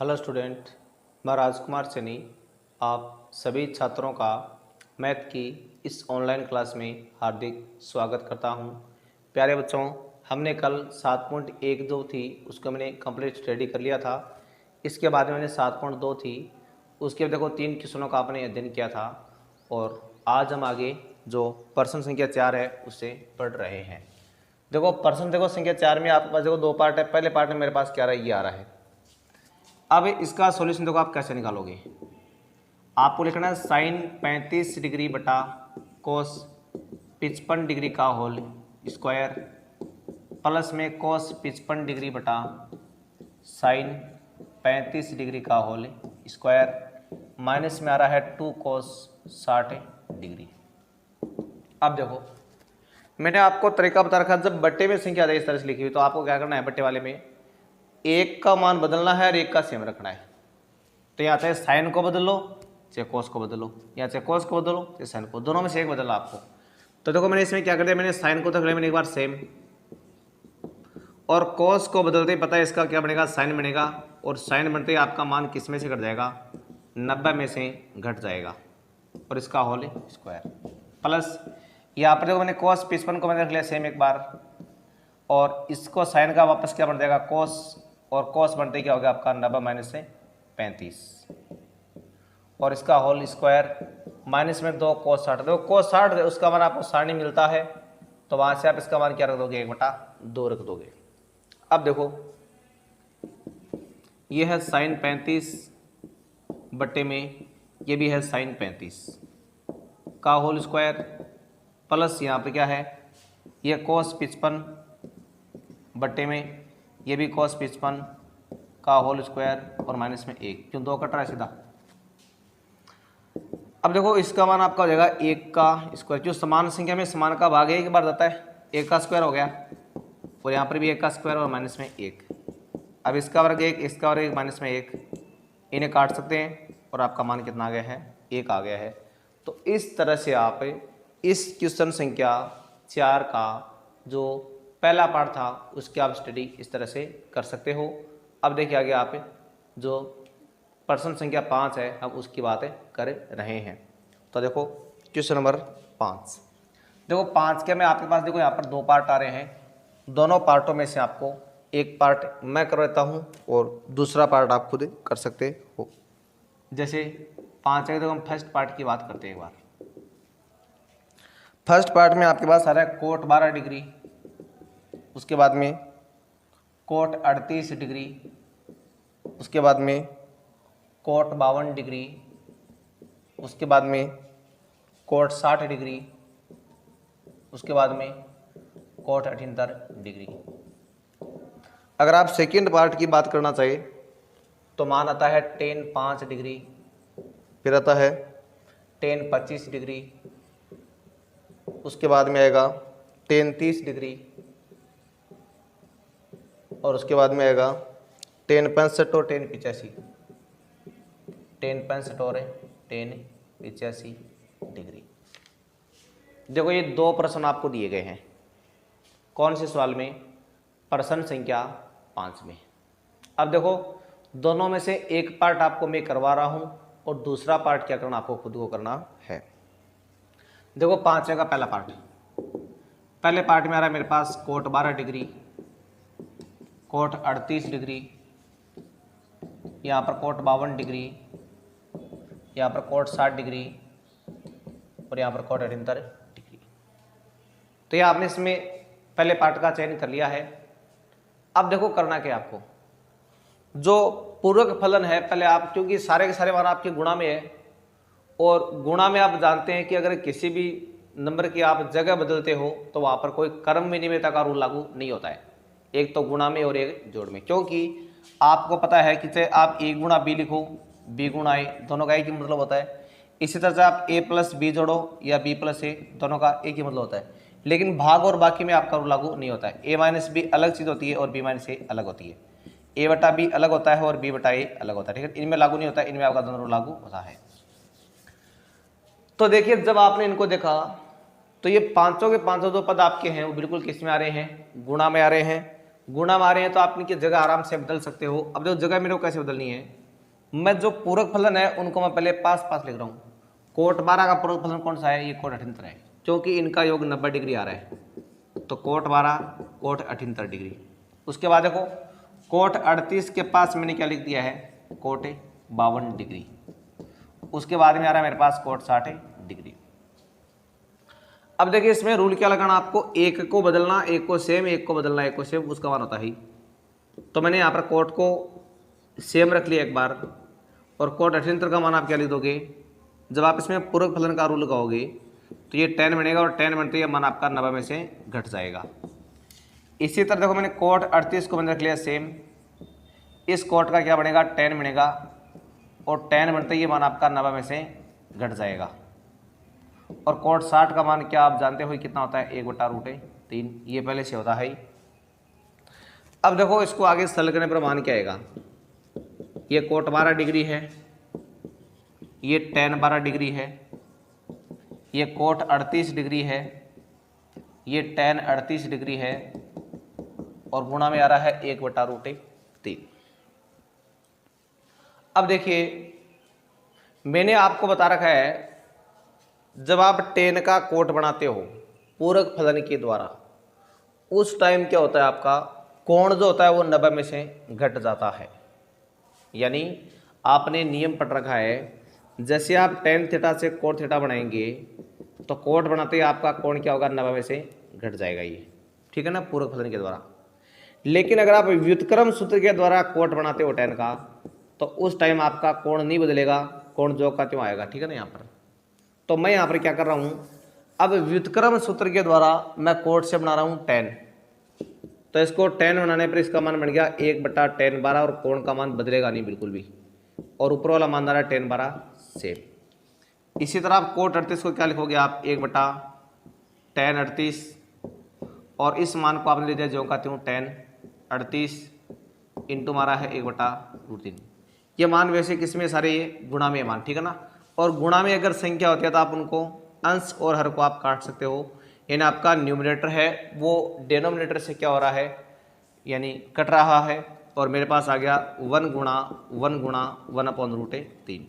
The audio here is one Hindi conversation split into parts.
हेलो स्टूडेंट, मैं राजकुमार सैनी आप सभी छात्रों का मैथ की इस ऑनलाइन क्लास में हार्दिक स्वागत करता हूं। प्यारे बच्चों, हमने कल 7.12 थी उसको मैंने कंप्लीट स्टडी कर लिया था। इसके बाद में मैंने 7.2 थी उसके देखो 3 क्वेश्चनों का आपने अध्ययन किया था और आज हम आगे जो प्रश्न संख्या 4 है उससे पढ़ रहे हैं। देखो प्रश्न देखो संख्या 4 में आपके पास देखो दो पार्ट है। पहले पार्ट में मेरे पास क्या रहा है, ये आ रहा है। अब इसका सॉल्यूशन देखो आप कैसे निकालोगे। आपको लिखना है साइन 35 डिग्री बटा कोस 55 डिग्री का होल स्क्वायर प्लस में कोस 55 डिग्री बटा साइन 35 डिग्री का होल स्क्वायर माइनस में आ रहा है 2 कोस 60 डिग्री। अब देखो मैंने आपको तरीका बता रखा, जब बट्टे में संख्या इस तरह से लिखी हुई तो आपको क्या करना है, बट्टे वाले में एक का मान बदलना है और एक का सेम रखना है। तो यहाँ चाहे साइन को बदल लो चाहे कोस को बदलो, या चाहे कोस को बदलो चाहे साइन को, दोनों में से एक बदलना आपको। तो देखो मैंने इसमें क्या कर दिया, मैंने साइन को तो मैंने एक बार सेम और कोस को बदलते ही पता है इसका क्या बनेगा, साइन बनेगा। और साइन बनते ही आपका मान किस में से घट जाएगा, 90 में से घट जाएगा और इसका होल स्क्वायर प्लस यहाँ पर देखो मैंने कोस 55 को मैंने रख लिया सेम एक बार और इसको साइन का वापस क्या बन जाएगा कोस, और कोस बनते क्या हो गया आपका 90 माइनस से 35 और इसका होल स्क्वायर माइनस में 2 कोस 60। देखो कोस 60 उसका मान आपको 60 मिलता है तो वहाँ से आप इसका मान क्या रख दोगे, 1/2 रख दोगे। अब देखो ये है साइन 35 बट्टे में ये भी है साइन 35 का होल स्क्वायर प्लस यहाँ पे क्या है, ये कोस 55 बट्टे में ये भी कोस 55 का होल स्क्वायर और माइनस में 1, क्यों 2 कट रहा है सीधा। अब देखो इसका मान आपका हो जाएगा 1 का स्क्वायर, जो समान संख्या में समान का भाग एक बार जाता है, 1 का स्क्वायर हो गया और यहाँ पर भी 1 का स्क्वायर और माइनस में 1। अब इसका वर्ग 1 इसका वर्ग 1 माइनस में 1, इन्हें काट सकते हैं और आपका मान कितना आ गया है, 1 आ गया है। तो इस तरह से आप इस क्वेश्चन संख्या 4 का जो पहला पार्ट था उसकी आप स्टडी इस तरह से कर सकते हो। अब देखिए आगे आप जो प्रश्न संख्या 5 है हम उसकी बातें कर रहे हैं। तो देखो क्वेश्चन नंबर 5, देखो 5 के में आपके पास देखो यहाँ पर 2 पार्ट आ रहे हैं। दोनों पार्टों में से आपको एक पार्ट मैं कर देता हूँ और दूसरा पार्ट आप खुद कर सकते हो। जैसे 5 है, देखो हम फर्स्ट पार्ट की बात करते हैं एक बार। फर्स्ट पार्ट में आपके पास आ रहा है कोट 12 डिग्री, उसके बाद में कोट 38 डिग्री, उसके बाद में कोट 52 डिग्री, उसके बाद में कोट 60 डिग्री, उसके बाद में कोट 78 डिग्री। अगर आप सेकेंड पार्ट की बात करना चाहिए तो मान आता है tan 5 डिग्री, फिर आता है tan 25 डिग्री, उसके बाद में आएगा tan 30 डिग्री और उसके बाद में आएगा tan 65 और tan 85, tan 65 और tan 85 डिग्री। देखो ये 2 प्रश्न आपको दिए गए हैं। कौन से सवाल में, प्रश्न संख्या 5 में। अब देखो दोनों में से एक पार्ट आपको मैं करवा रहा हूं और दूसरा पार्ट क्या करना आपको खुद को करना है। देखो 5 का पहला पार्ट, पहले पार्ट में आ रहा है मेरे पास कोट 12 डिग्री, कोट 38 डिग्री, यहाँ पर कोट 52 डिग्री, यहाँ पर कोट 60 डिग्री और यहाँ पर कोट 78 डिग्री। तो ये आपने इसमें पहले पार्ट का चयन कर लिया है। अब देखो करना क्या आपको, जो पूरक फलन है पहले आप, क्योंकि सारे के सारे मान आपके गुणा में है और गुणा में आप जानते हैं कि अगर किसी भी नंबर की आप जगह बदलते हो तो वहाँ पर कोई क्रम विनिमयता का रूल लागू नहीं होता है, एक तो गुणा में और एक जोड़ में। क्योंकि आपको पता है कि चाहे आप a गुणा b लिखो, b गुणा a, दोनों का एक ही मतलब होता है। इसी तरह से आप a प्लस b जोड़ो या b प्लस a, दोनों का एक ही मतलब होता है। लेकिन भाग और बाकी में आपका रूल लागू नहीं होता है। a माइनस बी अलग चीज़ होती है और b माइनस a अलग होती है। a बटा b अलग होता है और b बटा a अलग होता है, ठीक है। इनमें लागू नहीं होता है, इनमें आपका दोनों रूल लागू होता है। तो देखिए जब आपने इनको देखा तो ये पांचों के पांचों जो पद आपके हैं वो बिल्कुल किस में आ रहे हैं, गुणा में आ रहे हैं। गुणा मारे हैं तो आप इनकी जगह आराम से बदल सकते हो। अब जो जगह मेरे को कैसे बदलनी है, मैं जो पूरक फलन है उनको मैं पहले पास पास लिख रहा हूँ। कोट 12 का पूरक फलन कौन सा है, ये कोट 78 है, क्योंकि इनका योग 90 डिग्री आ रहा है, तो कोट 12 कोट 78 डिग्री। उसके बाद देखो कोट 38 के पास मैंने क्या लिख दिया है, कोट 52 डिग्री। उसके बाद में आ रहा है मेरे पास कोट 60 डिग्री। अब देखिए इसमें रूल क्या लगाना आपको, एक को बदलना, एक को सेम, एक को बदलना, एक को सेम, उसका मान होता है। तो मैंने यहाँ पर कोट को सेम रख लिया एक बार, और कोट 78 का मान आप क्या लिख दोगे, जब आप इसमें पूरक फलन का रूल लगाओगे तो ये 10 बनेगा, और 10 बनते ही मान आपका 90 में से घट जाएगा। इसी तरह देखो मैंने कोट 38 को मैंने रख लिया सेम, इस कोट का क्या बनेगा 10 बनेगा, और 10 बनते ही मान आपका 90 में से घट जाएगा। और कोट 60 का मान क्या आप जानते हो कितना होता है, 1/√3, ये पहले से होता है। अब देखो इसको आगे सरल करने पर मान क्या आएगा, ये कोट 12 डिग्री है, ये tan 12 डिग्री है, ये कोट 38 डिग्री है, ये tan 38 डिग्री है, और गुणा में आ रहा है 1/√3। अब देखिए मैंने आपको बता रखा है, जब आप tan का कोट बनाते हो पूरक फलन के द्वारा, उस टाइम क्या होता है आपका कोण जो होता है वो 90 में से घट जाता है। यानी आपने नियम पढ़ रखा है, जैसे आप tan थीटा से कोट थीटा बनाएंगे तो कोट बनाते ही आपका कोण क्या होगा, 90 में से घट जाएगा ये, ठीक है ना, पूरक फलन के द्वारा। लेकिन अगर आप व्युत्क्रम सूत्र के द्वारा कोट बनाते हो tan का, तो उस टाइम आपका कोण नहीं बदलेगा, कोण जो का त्यों आएगा, ठीक है ना। यहाँ पर तो मैं यहाँ पर क्या कर रहा हूँ, अब व्युत्क्रम सूत्र के द्वारा मैं कोट से बना रहा हूँ tan, तो इसको tan बनाने पर इसका मान बन गया 1/tan12, और कोण का मान बदलेगा नहीं बिल्कुल भी, और ऊपर वाला मान आ रहा है tan 12 सेम। इसी तरह आप कोट 38 को क्या लिखोगे आप, 1/tan 38, और इस मान को आपने ले दिया ज्यों का त्यों tan 38 इंटू मारा है 1/√3। ये मान वैसे किसमें सारे, ये गुणा में मान, ठीक है ना। और गुणा में अगर संख्या होती है तो आप उनको अंश और हर को आप काट सकते हो, यानी आपका न्यूमरेटर है वो डिनोमिनेटर से क्या हो रहा है, यानी कट रहा है, और मेरे पास आ गया 1 गुणा 1/√3।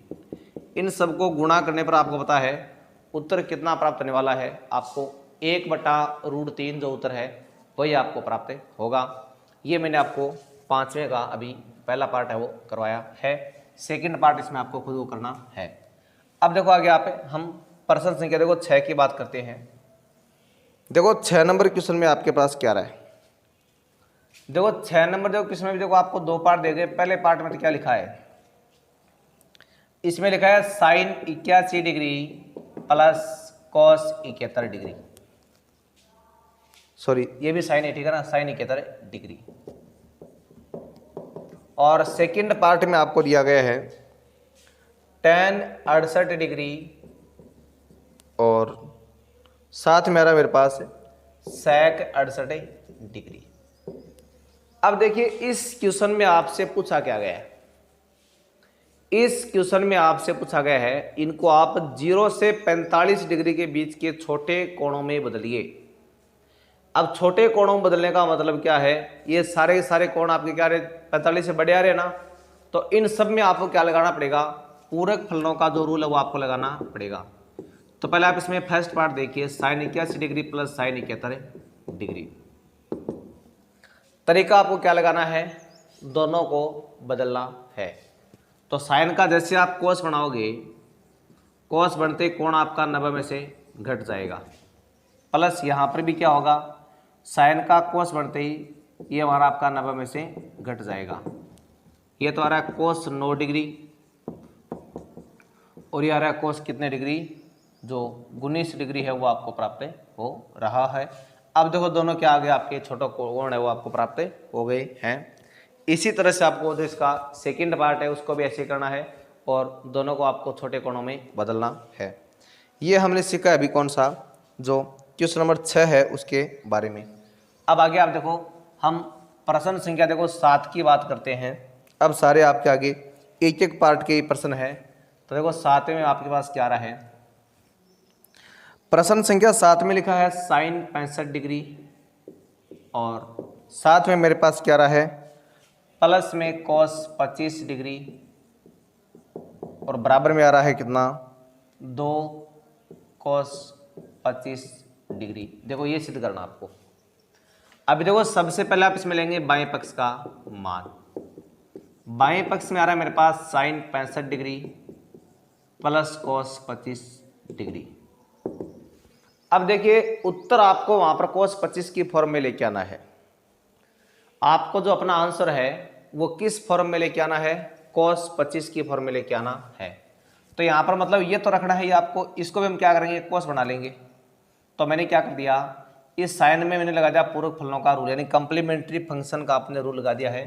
इन सबको गुणा करने पर आपको पता है उत्तर कितना प्राप्त होने वाला है, आपको 1/√3 जो उत्तर है वही आपको प्राप्त होगा। ये मैंने आपको 5वें का अभी पहला पार्ट है वो करवाया है, सेकंड पार्ट इसमें आपको खुद को करना है। अब देखो आगे आप हम प्रश्न संख्या देखो 6 की बात करते हैं। देखो 6 नंबर क्वेश्चन में आपके पास क्या रहा है, देखो 6 नंबर देखो क्वेश्चन में भी देखो आपको 2 पार्ट दे गए। पहले पार्ट में तो क्या लिखा है, इसमें लिखा है sin 81 degree plus cos 71 degree, sorry ये भी साइन है, ठीक है ना, sin 71 डिग्री। और सेकंड पार्ट में आपको दिया गया है tan 68 डिग्री, और साथ में आ रहा मेरे पास sec 68 डिग्री। अब देखिए इस क्वेश्चन में आपसे पूछा क्या गया है, इस क्वेश्चन में आपसे पूछा गया है इनको आप 0 से 45 डिग्री के बीच के छोटे कोणों में बदलिए। अब छोटे कोणों में बदलने का मतलब क्या है, ये सारे के सारे कोण आपके क्या रहे, 45 से बड़े आ रहे ना, तो इन सब में आपको क्या लगाना पड़ेगा, पूरक फलनों का जो रूल है वो आपको लगाना पड़ेगा। तो पहले आप इसमें फर्स्ट पार्ट देखिए, sin 81 degree plus sin 71 degree. तरीका आपको क्या लगाना है, दोनों को बदलना है। तो साइन का जैसे आप कोस बनाओगे, कोस बनते कोण आपका 90 में से घट जाएगा, प्लस यहाँ पर भी क्या होगा, साइन का कोस बनते ही ये हमारा आपका 90 में से घट जाएगा। ये तो आ रहा है कोस 9 डिग्री, और ये आ रहा है कोस कितने डिग्री, जो 19 डिग्री है वो आपको प्राप्त हो रहा है। अब देखो दोनों क्या आ गए, आपके छोटे कोण है वो आपको प्राप्त हो गए हैं। इसी तरह से आपको जो इसका सेकंड पार्ट है उसको भी ऐसे करना है, और दोनों को आपको छोटे कोणों में बदलना है। ये हमने सीखा अभी कौन सा, जो क्वेश्चन नंबर 6 है उसके बारे में। अब आगे आप देखो हम प्रश्न संख्या देखो 7 की बात करते हैं। अब सारे आपके आगे एक एक पार्ट के प्रश्न है, तो देखो 7वें में आपके पास क्या रहा है, प्रश्न संख्या 7 में लिखा है sin 65 डिग्री और साथ में मेरे पास क्या रहा है प्लस में cos 25 डिग्री और बराबर में आ रहा है कितना 2 cos 25 डिग्री। देखो ये सिद्ध करना आपको। अभी देखो सबसे पहले आप इसमें लेंगे बाएं पक्ष का मान। बाएं पक्ष में आ रहा है मेरे पास sine 65 degree plus cos 25 degree. अब देखिए उत्तर आपको वहां पर cos 25 की फॉर्म में लेके आना है। आपको जो अपना आंसर है वो किस फॉर्म में लेके आना है cos 25 की फॉर्म में लेके आना है। तो यहां पर मतलब ये तो रखना है ये आपको, इसको भी हम क्या करेंगे cos बना लेंगे। तो मैंने क्या कर दिया इस साइन में मैंने लगा दिया पूरक फलनों का रूल, यानी कंप्लीमेंट्री फंक्शन का आपने रूल लगा दिया है।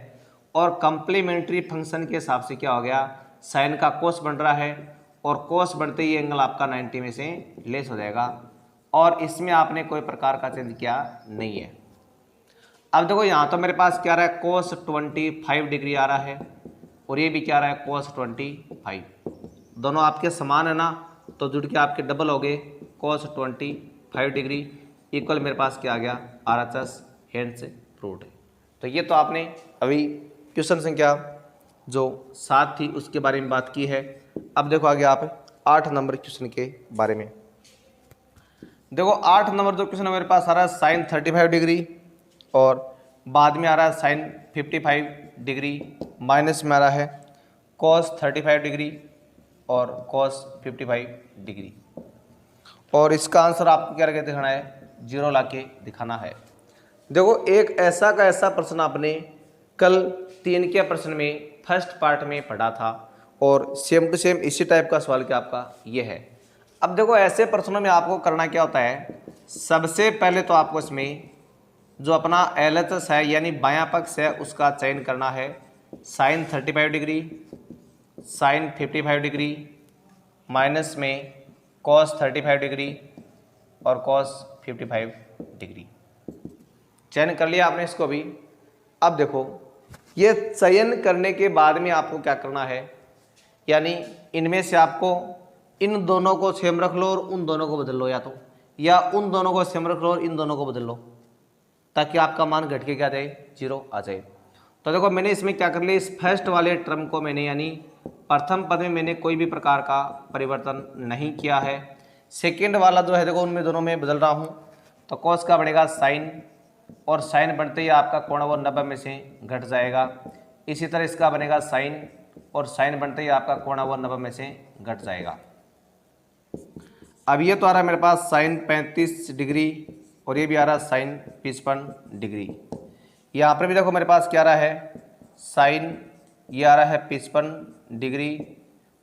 और कंप्लीमेंट्री फंक्शन के हिसाब से क्या हो गया साइन का cos बन रहा है और cos बढ़ते ही एंगल आपका 90 में से लेस हो जाएगा और इसमें आपने कोई प्रकार का चेंज किया नहीं है। अब देखो यहाँ तो मेरे पास क्या रहा है cos 25 डिग्री आ रहा है और ये भी क्या रहा है cos 25, दोनों आपके समान है ना, तो जुड़ के आपके डबल हो गए cos 25 डिग्री इक्वल मेरे पास क्या आ गया RHS हैंड से प्रूव्ड है। तो ये तो आपने अभी क्वेश्चन संख्या जो 7 थी उसके बारे में बात की है। अब देखो आगे आप 8 नंबर क्वेश्चन के बारे में। देखो 8 नंबर जो क्वेश्चन मेरे पास आ रहा है साइन 35 डिग्री और बाद में आ रहा है साइन 55 डिग्री माइनस में आ रहा है cos 35 डिग्री और cos 55 डिग्री। और इसका आंसर आपको क्या करके दिखाना है 0 ला के दिखाना है। देखो एक ऐसा का ऐसा प्रश्न आपने कल 3 के प्रश्न में फर्स्ट पार्ट में पढ़ा था और सेम टू सेम इसी टाइप का सवाल क्या आपका ये है। अब देखो ऐसे प्रश्नों में आपको करना क्या होता है, सबसे पहले तो आपको इसमें जो अपना LHS है यानी बायां पक्ष है उसका चयन करना है। Sine 35 degree sine 55 degree minus में cos 35 डिग्री और cos 55 डिग्री चयन कर लिया आपने इसको भी। अब देखो ये चयन करने के बाद में आपको क्या करना है, यानी इनमें से आपको इन दोनों को सेम रख लो और उन दोनों को बदल लो, या उन दोनों को सेम रख लो और इन दोनों को बदल लो ताकि आपका मान घट के क्या जाए 0 आ जाए। तो देखो मैंने इसमें क्या कर लिया, इस फर्स्ट वाले टर्म को मैंने यानी प्रथम पद में मैंने कोई भी प्रकार का परिवर्तन नहीं किया है। सेकेंड वाला जो है देखो उनमें दोनों में बदल रहा हूँ। तो cos का बढ़ेगा साइन और साइन बढ़ते ही आपका कोण वो 90 में से घट जाएगा। इसी तरह इसका बनेगा साइन और साइन बनते ही आपका कोण वो 90 में से घट जाएगा। अब ये तो आ रहा है मेरे पास साइन 35 डिग्री और ये भी आ रहा है साइन 55 डिग्री। यहाँ पर भी देखो मेरे पास क्या आ रहा है साइन, ये आ रहा है 55 डिग्री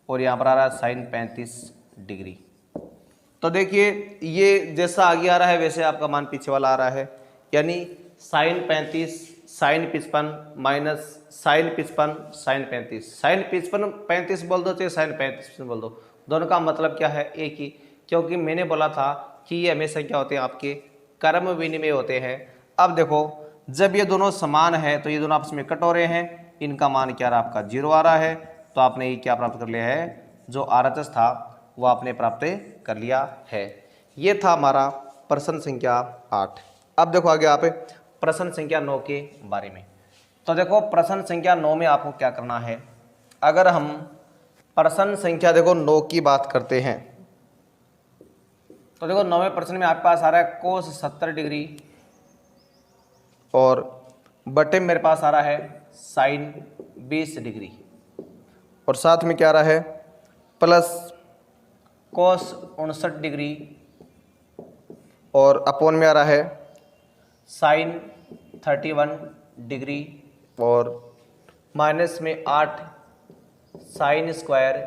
और यहाँ पर आ रहा है साइन 35 डिग्री। तो देखिए ये जैसा आगे आ रहा है वैसे आपका मान पीछे वाला आ रहा है, यानी sine 35 sine 55 minus sine 55 sine 35। Sine 55 बोल दो चाहे साइन 35 बोल दो, दोनों का मतलब क्या है एक ही, क्योंकि मैंने बोला था कि ये हमेशा क्या होते हैं आपके कर्म विनिमय होते हैं। अब देखो जब ये दोनों समान है तो ये दोनों आपस में कट हो रहे हैं, इनका मान क्या रहा आपका 0 आ रहा है। तो आपने ये क्या प्राप्त कर लिया है, जो RHS था वो आपने प्राप्त कर लिया है। ये था हमारा प्रश्न संख्या 8। अब देखो आगे आप प्रश्न संख्या 9 के बारे में। तो देखो प्रश्न संख्या 9 में आपको क्या करना है, अगर हम प्रश्न संख्या देखो 9 की बात करते हैं तो देखो 9वें प्रश्न में आपके पास आ रहा है cos 70 डिग्री और बटे में मेरे पास आ रहा है साइन 20 डिग्री और साथ में क्या आ रहा है प्लस cos 59 डिग्री और अपॉन में आ रहा है साइन 31 डिग्री और माइनस में 8 साइन स्क्वायर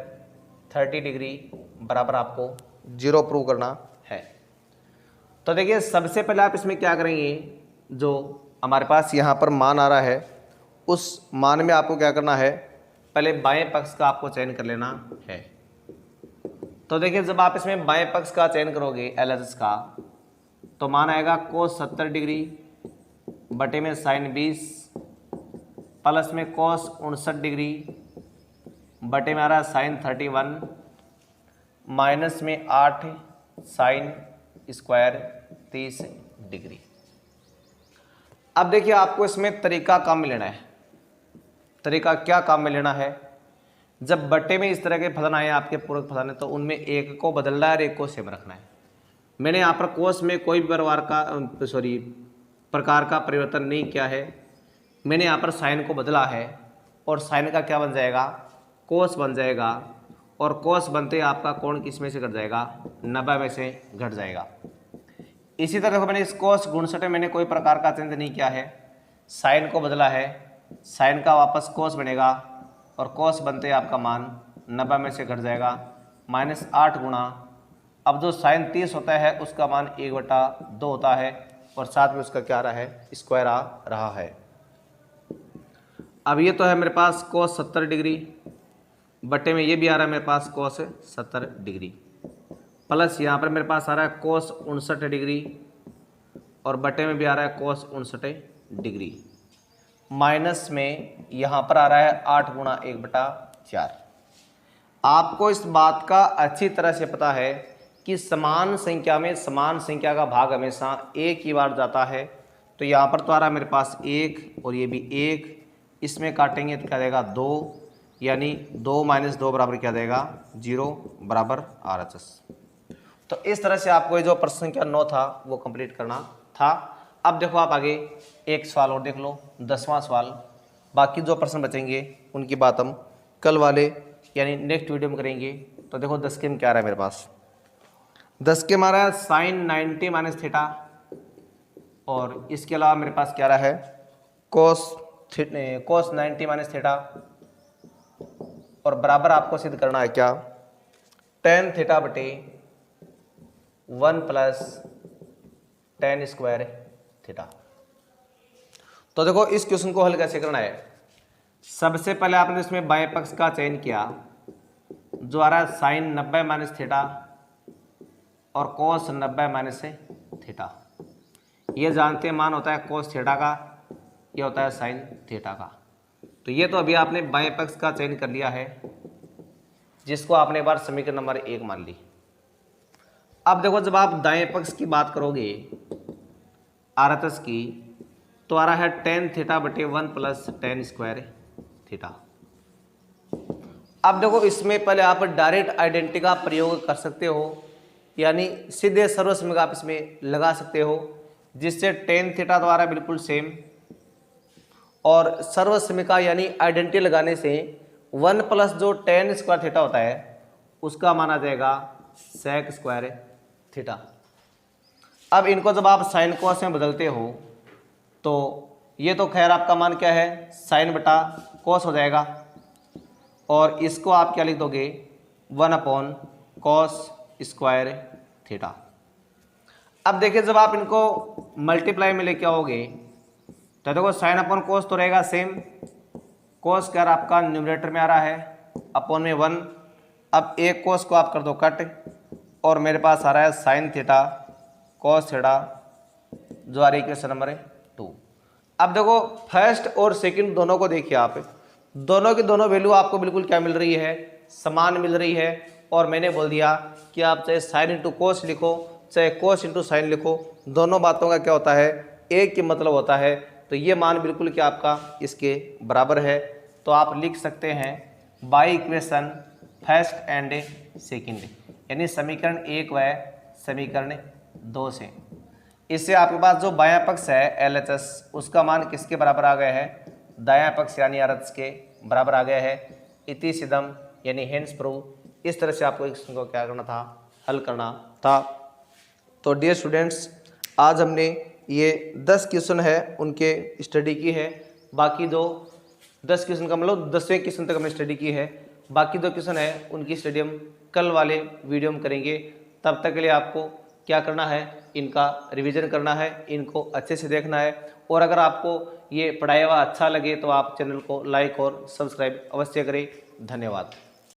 30 डिग्री बराबर आपको 0 प्रूव करना है। तो देखिए सबसे पहले आप इसमें क्या करेंगे, जो हमारे पास यहाँ पर मान आ रहा है उस मान में आपको क्या करना है, पहले बाएं पक्ष का आपको चयन कर लेना है। तो देखिए जब आप इसमें बाएं पक्ष का चयन करोगे LHS का तो मान आएगा cos 70 डिग्री बटे में साइन 20 प्लस में cos 59 डिग्री बटे में आ रहा है साइन 31 माइनस में 8 साइन स्क्वायर 30 डिग्री। अब देखिए आपको इसमें तरीका काम में लेना है। तरीका क्या काम में लेना है, जब बट्टे में इस तरह के फलन आए आपके पूरक फलन है तो उनमें एक को बदलना है और एक को सेम रखना है। मैंने यहाँ पर कोस में कोई भी प्रकार का परिवर्तन नहीं किया है। मैंने यहाँ पर साइन को बदला है और साइन का क्या बन जाएगा, कोस बन जाएगा, और कोस बनते आपका कोण किस में से घट जाएगा, 90 में से घट जाएगा। इसी तरह से मैंने इस कोस गुणसट में मैंने कोई प्रकार का चेंज नहीं किया है, साइन को बदला है, साइन का वापस कोस बनेगा और कोस बनते आपका मान 90 में से घट जाएगा -8 गुणा, अब जो साइन 30 होता है उसका मान 1/2 होता है और साथ में उसका क्या आ रहा है, स्क्वायर आ रहा है। अब ये तो है मेरे पास कोस 70 डिग्री, बट्टे में ये भी आ रहा है मेरे पास कोस 70 डिग्री, प्लस यहाँ पर मेरे पास आ रहा है कोस 59 डिग्री और बट्टे में भी आ रहा है कोस 59 डिग्री, माइनस में यहाँ पर आ रहा है 8 गुणा 1/4। आपको इस बात का अच्छी तरह से पता है कि समान संख्या में समान संख्या का भाग हमेशा एक ही बार जाता है। तो यहाँ पर तो आ रहा है मेरे पास 1 और ये भी 1, इसमें काटेंगे तो क्या देगा 2, यानी 2 - 2 बराबर क्या देगा 0 बराबर RHS। तो इस तरह से आपको ये जो प्रश्न संख्या 9 था वो कंप्लीट करना था। अब देखो आप आगे एक सवाल और देख लो, 10वां सवाल। बाकी जो प्रश्न बचेंगे उनकी बात हम कल वाले यानी नेक्स्ट वीडियो में करेंगे। तो देखो 10 के में क्या आ रहा है मेरे पास, 10 के मारा है साइन 90 - थीटा और इसके अलावा मेरे पास क्या रहा है कोस 90 - थीटा और बराबर आपको सिद्ध करना है क्या, tan थीटा बटे 1 + tan स्क्वायर थीटा। तो देखो इस क्वेश्चन को हल कैसे करना है, सबसे पहले आपने इसमें बाएं पक्ष का चयन किया जो आ रहा है साइन 90 - थीटा और कोस 90 - थीटा। ये जानते हैं मान होता है कोस थीटा का, ये होता है साइन थीटा का। तो ये तो अभी आपने बाएं पक्ष का चयन कर लिया है जिसको आपने एक बार समीकरण नंबर 1 मान ली। अब देखो जब आप दाएं पक्ष की बात करोगे RHS की तो आ रहा है tan थीटा बटे 1 + tan स्क्वायर थीटा। अब देखो इसमें पहले आप डायरेक्ट आइडेंटिटी का प्रयोग कर सकते हो, यानी सीधे सर्वसमक आप इसमें लगा सकते हो जिससे tan थीटा द्वारा बिल्कुल सेम और सर्वसमिका यानी आइडेंटिटी लगाने से 1 + जो tan स्क्वायर थीटा होता है उसका माना जाएगा sec स्क्वायर थीटा। अब इनको जब आप साइन कोस में बदलते हो तो ये तो खैर आपका मान क्या है साइन बटा कोस हो जाएगा और इसको आप क्या लिख दोगे 1/cos स्क्वायर थीटा। अब देखिए जब आप इनको मल्टीप्लाई में लेके आओगे तो देखो साइन अपॉन कोस तो रहेगा सेम, कोस क्या आपका न्यूमरेटर में आ रहा है अपॉन में 1। अब एक कोस को आप कर दो कट और मेरे पास आ रहा है साइन थीटा कोस थीटा जो आ रही है क्वेश्चन नंबर 2। अब देखो फर्स्ट और सेकंड दोनों को देखिए आप, दोनों की दोनों वैल्यू आपको बिल्कुल क्या मिल रही है, समान मिल रही है। और मैंने बोल दिया कि आप चाहे साइन इंटू कोस लिखो चाहे कोस इंटू साइन लिखो, दोनों बातों का क्या होता है एक ही मतलब होता है। तो ये मान बिल्कुल क्या आपका इसके बराबर है। तो आप लिख सकते हैं by equation first and second, यानी समीकरण 1 व समीकरण 2 से। इससे आपके पास जो बायां पक्ष है LHS उसका मान किसके बराबर आ गया है, दायां पक्ष यानी RHS के बराबर आ गया है। इति सिद्धम यानी हेंस प्रूव। इस तरह से आपको इस को क्या करना था, हल करना था। तो डियर स्टूडेंट्स आज हमने ये 10 क्वेश्चन है उनके स्टडी की है। बाकी जो 10 क्वेश्चन का मतलब 10वें क्वेश्चन तक हमने स्टडी की है। बाकी जो क्वेश्चन है उनकी स्टडी हम कल वाले वीडियो में करेंगे। तब तक के लिए आपको क्या करना है, इनका रिवीजन करना है, इनको अच्छे से देखना है। और अगर आपको ये पढ़ाया हुआ अच्छा लगे तो आप चैनल को लाइक और सब्सक्राइब अवश्य करें। धन्यवाद।